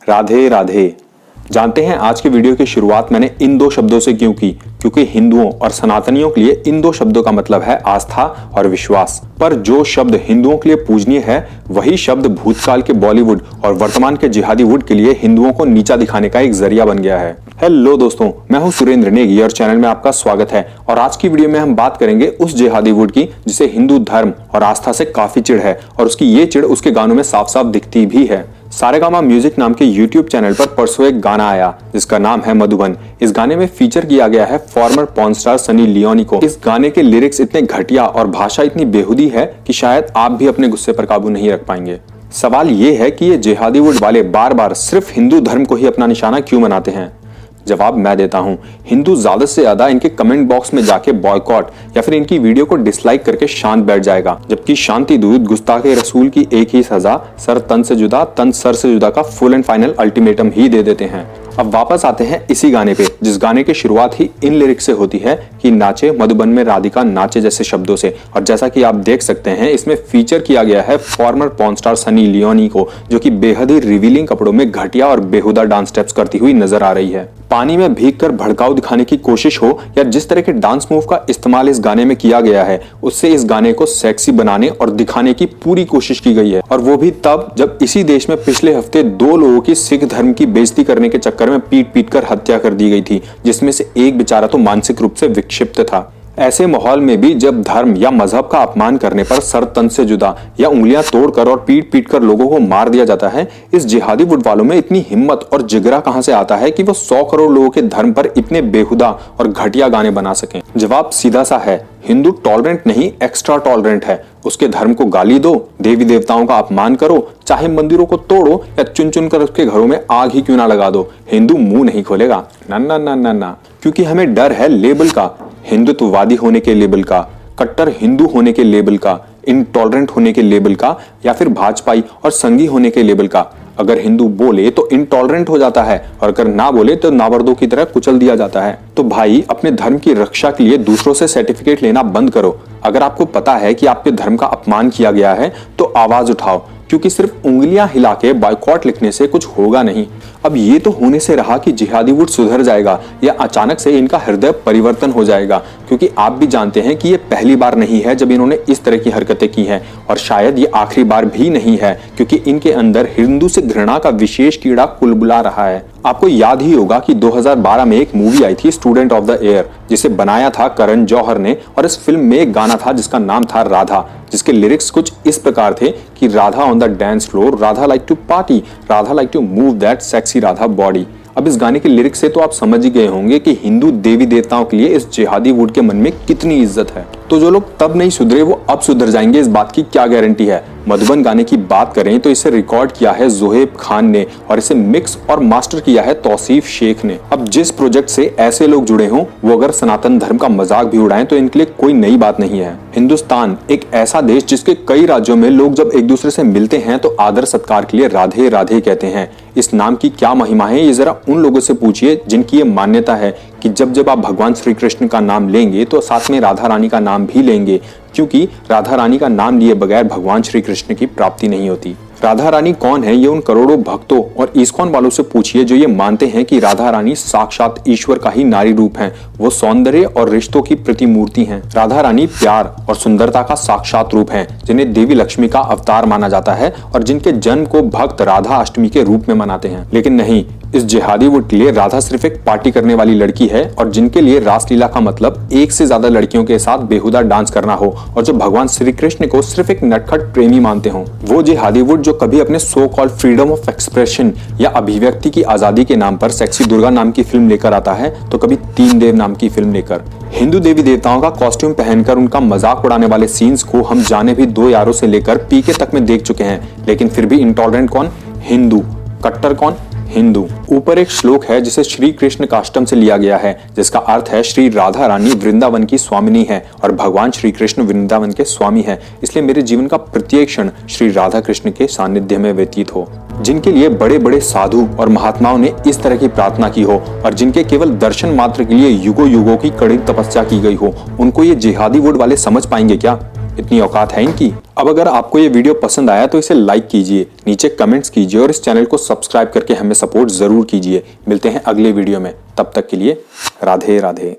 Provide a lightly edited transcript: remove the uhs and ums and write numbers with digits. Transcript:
राधे राधे। जानते हैं आज के वीडियो की शुरुआत मैंने इन दो शब्दों से क्यों की? क्योंकि हिंदुओं और सनातनियों के लिए इन दो शब्दों का मतलब है आस्था और विश्वास। पर जो शब्द हिंदुओं के लिए पूजनीय है, वही शब्द भूतकाल के बॉलीवुड और वर्तमान के जिहादी वुड के लिए हिंदुओं को नीचा दिखाने का एक जरिया बन गया है। हेलो दोस्तों, मैं हूं सुरेंद्र नेगी और चैनल में आपका स्वागत है। और आज की वीडियो में हम बात करेंगे उस जिहादी वुड की जिसे हिंदू धर्म और आस्था से काफी चिढ़ है, और उसकी ये चिढ़ उसके गानों में साफ साफ दिखती भी है। सारेगामा म्यूजिक नाम के YouTube चैनल पर परसों एक गाना आया जिसका नाम है मधुबन। इस गाने में फीचर किया गया है farmer porn star Sunny Leone को। इस गाने के लिरिक्स इतने घटिया और भाषा इतनी बेहुदी है कि शायद आप भी अपने गुस्से पर काबू नहीं रख पाएंगे। सवाल ये है कि ये जिहादी वुड वाले बार बार सिर्फ हिंदू धर्म को ही अपना निशाना क्यों बनाते हैं? जवाब मैं देता हूं। हिंदू ज्यादा से ज्यादा इनके कमेंट बॉक्स में जाके बॉयकॉट या फिर इनकी वीडियो को डिसलाइक करके शांत बैठ जाएगा, जबकि शांति दूत गुस्ताखे रसूल की एक ही सजा, सर तन से जुदा तन सर से जुदा का फुल एंड फाइनल अल्टीमेटम ही दे देते हैं। अब वापस आते हैं इसी गाने पे, जिस गाने की शुरुआत ही इन लिरिक्स से होती है कि नाचे मधुबन में राधिका नाचे जैसे शब्दों से। और जैसा कि आप देख सकते हैं, इसमें फीचर किया गया है farmer porn star Sunny Leone को, जो कि बेहद ही रिवीलिंग कपड़ों में घटिया और बेहुदा डांस स्टेप्स करती हुई नजर आ रही है। पानी में भीगकर भड़काऊ दिखाने की कोशिश हो या जिस तरह के डांस मूव का इस्तेमाल इस गाने में किया गया है, उससे इस गाने को सेक्सी बनाने और दिखाने की पूरी कोशिश की गई है। और वो भी तब जब इसी देश में पिछले हफ्ते 2 लोगों की सिख धर्म की बेइज्जती करने के चक्कर में पीट पीट कर हत्या कर दी गई थी, जिसमें से एक बेचारा तो मानसिक रूप से विक्षिप्त था। ऐसे माहौल में भी जब धर्म या मजहब का अपमान करने पर सर तन से जुदा या उंगलियां तोड़कर और पीट पीट कर लोगों को मार दिया जाता है, इस जिहादी वुड वालों में इतनी हिम्मत और जिगरा कहां से आता है कि वो 100 करोड़ लोगों के धर्म पर इतने बेहुदा और घटिया गाने बना सकें? जवाब सीधा सा है, हिंदू टॉलरेंट नहीं एक्स्ट्रा टॉलरेंट है। उसके धर्म को गाली दो, देवी देवताओं का अपमान करो, चाहे मंदिरों को तोड़ो या चुन चुन कर उसके घरों में आग ही क्यों ना लगा दो, हिंदू मुंह नहीं खोलेगा। ना ना ना ना ना, क्योंकि हमें डर है लेबल का, हिंदुत्ववादी होने के लेबल का, कट्टर हिंदू होने के लेबल का, इनटॉलरेंट होने के लेबल का, या फिर भाजपाई और संघी होने के लेबल का। अगर हिंदू बोले तो इनटॉलरेंट हो जाता है, और अगर ना बोले तो नामर्दों की तरह कुचल दिया जाता है। तो भाई, अपने धर्म की रक्षा के लिए दूसरों से सर्टिफिकेट लेना बंद करो। अगर आपको पता है कि आपके धर्म का अपमान किया गया है तो आवाज उठाओ, क्योंकि सिर्फ उंगलियां हिला के बॉयकॉट लिखने से कुछ होगा नहीं। अब ये तो होने से रहा कि जिहादी वुड सुधर जाएगा या अचानक से इनका हृदय परिवर्तन हो जाएगा, क्योंकि आप भी जानते हैं कि ये पहली बार नहीं है जब इन्होंने इस तरह की हरकतें की हैं, और शायद ये आखिरी बार भी नहीं है, क्योंकि इनके अंदर हिंदू से घृणा का विशेष कीड़ा कुलबुला रहा है। आपको याद ही होगा कि 2012 में एक मूवी आई थी स्टूडेंट ऑफ द ईयर, जिसे बनाया था करण जौहर ने, और इस फिल्म में एक गाना था जिसका नाम था राधा, जिसके लिरिक्स कुछ इस प्रकार थे कि Radha on the dance floor, Radha like to party, Radha like to move that sexy Radha body. अब इस गाने के लिरिक्स से तो आप समझ ही गए होंगे कि हिंदू देवी देवताओं के लिए इस जिहादी वुड के मन में कितनी इज्जत है। तो जो लोग तब नहीं सुधरे वो अब सुधर जाएंगे, इस बात की क्या गारंटी है? मधुबन गाने की बात करें तो इसे रिकॉर्ड किया है जोहेब खान ने, और इसे मिक्स और मास्टर किया है तौसीफ शेख ने। अब जिस प्रोजेक्ट से ऐसे लोग जुड़े हों, वो अगर सनातन धर्म का मजाक भी उड़ाएं तो इनके लिए कोई नई बात नहीं है। हिंदुस्तान एक ऐसा देश जिसके कई राज्यों में लोग जब एक दूसरे से मिलते हैं तो आदर सत्कार के लिए राधे राधे कहते हैं। इस नाम की क्या महिमा है, ये जरा उन लोगों से पूछिए जिनकी ये मान्यता है कि जब जब आप भगवान श्री कृष्ण का नाम लेंगे तो साथ में राधा रानी का नाम भी लेंगे, क्योंकि राधा रानी का नाम लिए बगैर भगवान श्री कृष्ण की प्राप्ति नहीं होती। राधा रानी कौन है, ये उन करोड़ों भक्तों और इस्कॉन वालों से पूछिए जो ये मानते हैं कि राधा रानी साक्षात ईश्वर का ही नारी रूप हैं। वो सौंदर्य और रिश्तों की प्रतिमूर्ति हैं। राधा रानी प्यार और सुंदरता का साक्षात रूप हैं, जिन्हें देवी लक्ष्मी का अवतार माना जाता है और जिनके जन्म को भक्त राधा अष्टमी के रूप में मनाते हैं। लेकिन नहीं, इस जिहादी वुड के लिए राधा सिर्फ एक पार्टी करने वाली लड़की है, और जिनके लिए रासलीला का मतलब एक से ज्यादा लड़कियों के साथ बेहुदा डांस करना हो, और जो भगवान श्री कृष्ण को सिर्फ एक नटखट प्रेमी मानते हो। वो जिहादी वुड जो कभी अपने so called freedom of expression या अभिव्यक्ति की आजादी के नाम पर सेक्सी दुर्गा नाम की फिल्म लेकर आता है, तो कभी तीन देव नाम की फिल्म लेकर। हिंदू देवी देवताओं का कॉस्ट्यूम पहनकर उनका मजाक उड़ाने वाले सीन्स को हम जाने भी 2 यारों से लेकर पीके तक में देख चुके हैं, लेकिन फिर भी इंटॉलरेंट कौन? हिंदू। कट्टर कौन? हिंदू। ऊपर एक श्लोक है जिसे श्री कृष्ण काष्टम से लिया गया है, जिसका अर्थ है श्री राधा रानी वृंदावन की स्वामिनी है और भगवान श्री कृष्ण वृंदावन के स्वामी है, इसलिए मेरे जीवन का प्रत्येक क्षण श्री राधा कृष्ण के सानिध्य में व्यतीत हो। जिनके लिए बड़े बड़े साधु और महात्माओं ने इस तरह की प्रार्थना की हो और जिनके केवल दर्शन मात्र के लिए युगों युगों की कड़ी तपस्या की गई हो, उनको ये जिहादी वुड वाले समझ पाएंगे क्या? इतनी औकात है इनकी। अब अगर आपको ये वीडियो पसंद आया तो इसे लाइक कीजिए, नीचे कमेंट्स कीजिए और इस चैनल को सब्सक्राइब करके हमें सपोर्ट जरूर कीजिए। मिलते हैं अगले वीडियो में, तब तक के लिए राधे राधे।